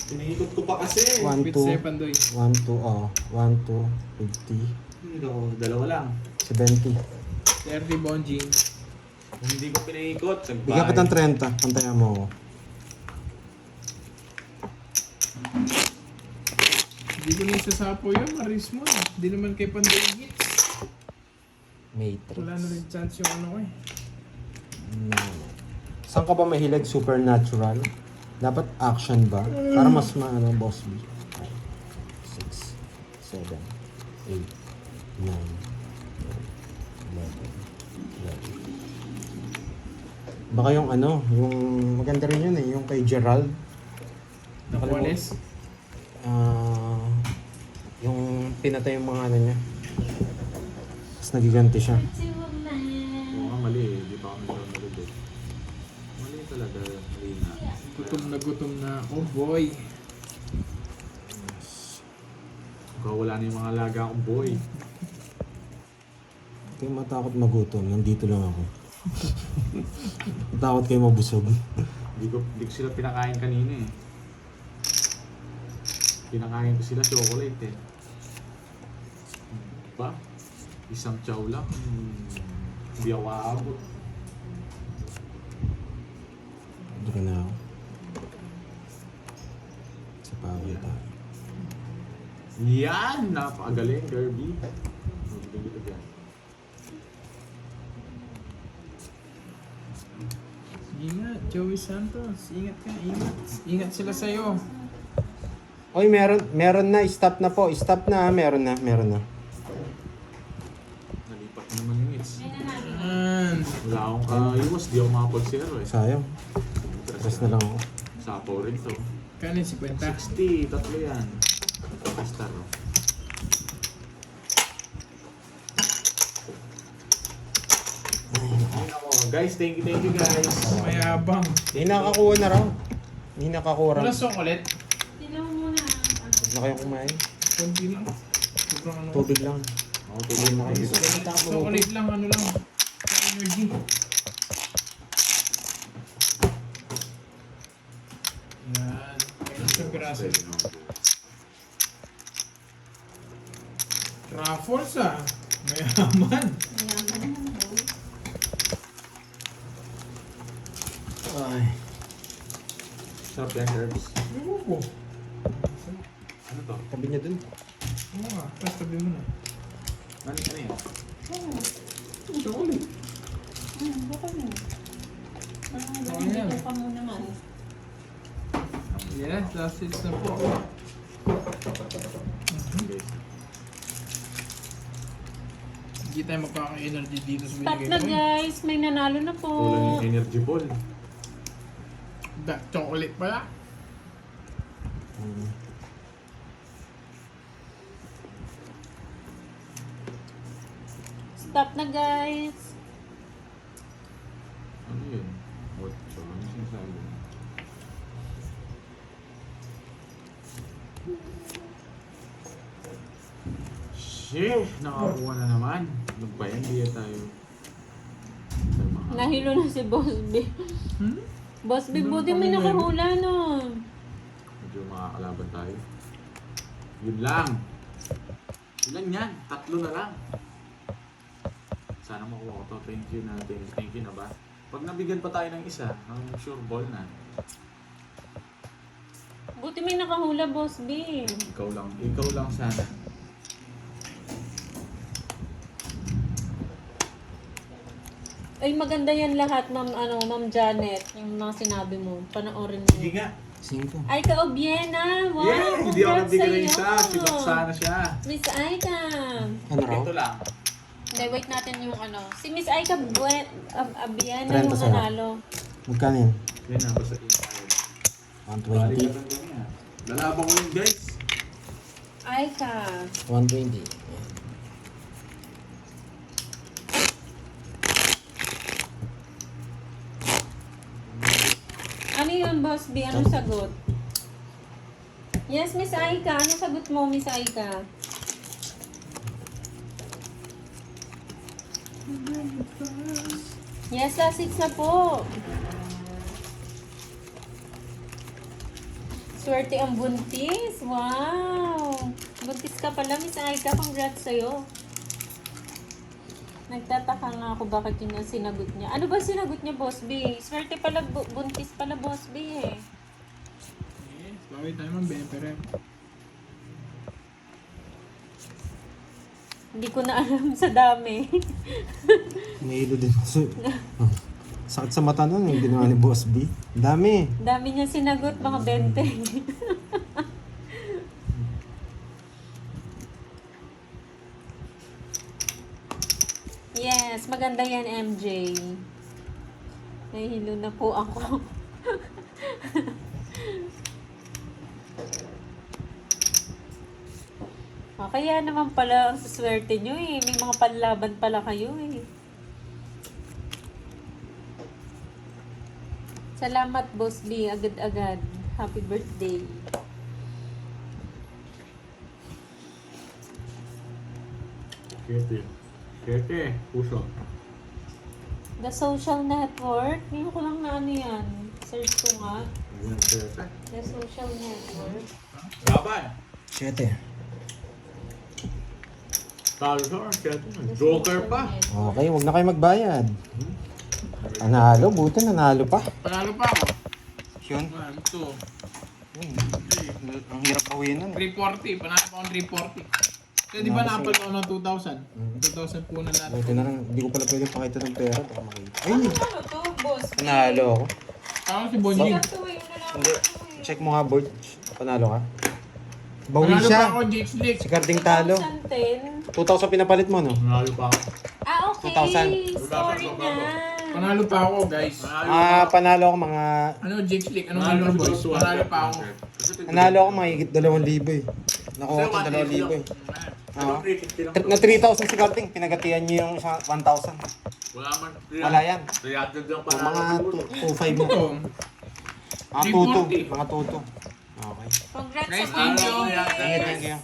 Tiniikot ko pa kasi. 1, With 2. Sepandoy. 1, 2, oh. 1, 2, 50. Hindi ako, dalawa lang. 70. 30 Bonjing. Kung hindi ko pinaikot, Bigyan kita ng 30. Pantayan mo ako. Hindi ko na isasapo yun, Maris mo. Hindi naman kay Pandoy hits. Matrix. Wala na rin chance yung ano ko eh. No. Saan ka ba mahilig? Supernatural? Dapat action ba? Para mas maano, boss B. 6, 7, 8, 9, 11. Baka yung ano, yung maganda rin yun eh, yung kay Gerald. Nakuwalis. Yung pinatay yung mga ano niya. Tapos nagiganti siya. Pretty woman. Oo nga, mali eh. Di pa ako nagkakalala eh. Mali talaga. Mali na. Gutom na ako, boy. Wala na yung mga alaga akong boy. Huwag kayong matakot magutom. Nandito lang ako. Matakot kayo mabusog. Hindi ko sila pinakain kanina eh. Pinakain ko sila chocolate eh. Ba? Isang chow lang. Hindi ako aabot. Dito na ako. Sa pawal Yeah. tayo. Yan! Napakagaling, Kirby. Magaling ito dyan. Ingat, Joey Santos. Ingat ka, ingat. Ingat sila sa'yo. Oy, meron na. Stop na po. Stop na. Meron na. Nalipat naman yung hits. Yan. Wala akong kaiwas. Di ako makapag-zero eh. Sayang. Press na lang ako. Sapaw rin to. Kano yung 50? 60, tatlo yan. Star. Oh. Ayun ako. Guys, thank you guys. Mayabang. Hindi nakakuha na raw. Hindi nakakuha raw. Wala chocolate? Tilaw mo na. Huwag na kayong kumain. Kunti lang. Sobrang ano. Tubig lang. Ako, tuloy na kayo. Chocolate lang, ano lang. Sa energy. Yan. Isang piraso. Raffles ah. Mayaman. Mayaman naman, boy. Ay. Sarap yan, herbs. Ewan ko. Ano to? Tabi niya dun. Oo nga. Tapos tabi mo na. Ano yan? Chocolate. Baka mo. Oh, yan. Dito ka muna nga. Yes, last 6 na po. Guys. Hindi tayo magkaka-energy dito sa Stop binigay na ko. guys, may nanalo na po. Kulang yung energy ball. Chocolate pala. Stop na guys. Ano yun? What? So, ano sinasabi? Shit! Nakakuha na naman. Ano ba yan? Di tayo. Tayo mga- Nahilo na si Boss B. Hmm? Boss B, buti may nakahula no. Medyo makakalaban tayo. Yun lang. Ilan yan? 3 na lang. Sana makuha ko to. Thank you natin. Thank you na ba? Pag nabigyan pa tayo ng isa, ang sure ball na. Buti may nakahula, Boss B. Ikaw lang. Ikaw lang sana. Ay, maganda yan lahat, Ma'am Janet. Yung mga sinabi mo. Panoorin mo. Sige nga. 5. Ay, Kaobiena! Wow! Yeah! Hindi ako Congrats nabigyan ng sa'yo. isa. Sibat sana siya. Miss Aika. Ano raw? Ito lang. Hindi, wait natin yung ano. Si Miss Aika Abiena 30 yung sa'yo. nanalo. Magkano yan? Yan na. Basta inspired. 120. Lalaban ko yun, guys. Aika. 120. Ano yun, Boss B? Anong sagot? Yes, Miss Aika. Anong sagot mo, Miss Aika? Yes, last 6 na po. Swerte ang buntis. Wow! Buntis ka pala, Miss Aika. Congrats sa'yo. Nagtataka nga ako bakit yun ang sinagot niya. Ano ba sinagot niya, Boss B? Swerte pala, buntis pala, Boss B eh. Yes, bawi tayo man, Bemperem. Hindi ko na alam sa dami. Nahilo din. Oh. Sakit sa mata nun yung ginawa ni Boss B. Dami. Dami niya sinagot, mga 20. Yes, maganda yan, MJ. Nahihilo na po ako. Kaya naman pala ang swerte nyo eh. May mga panlaban pala kayo eh. Salamat, Boss B. Agad-agad. Happy birthday. Kete. Kete. Puso. The Social Network. Ngayon ko lang na ano yan. Search ko nga. Ayan, kete. The Social Network. Laban. 7. Talo siya. Kete. The Joker Social pa. Network. Okay, wag na kayo magbayad. Nanalo, buti nanalo pa. Panalo pa ako. Yun. 1, 2, Ang hirap awin nun. 340. Panalo pa akong 340. Kasi di ba napal ako ng 2,000? 2,000 po na lahat. Buti na lang, hindi ko pala pwede pakita ng pera. Baka makita. Ay, Ano to, Boss B? panalo ako. Parang si Bonjing. Ito eh, yun na lang. Hindi, check mo nga board. Panalo ka. Bawi Panalo pa siya. ako, Jake Slick. Si Carding talo. 2010. 2,000 pinapalit mo, no? Nanalo pa ako. Ah, okay. 2,000. Sorry na. Panalo pa ako, guys. Panalo ako mga... Ano, Jake Slick? Anong ano ng boys? Panalo pa ako. Nanalo ako mga higit 2,000 eh. Nakuha ko 2,000 eh. Oo. Na 3,000 si Carding. Pinagatian niyo yung 1,000. Wala man. Wala yan. 300 lang O, pa. mga 2,500 mo. Ito. Mga 2,2. Mga 2,2. Okay. Congrats Guys, sa thank you. birthday. Thank you, thank you.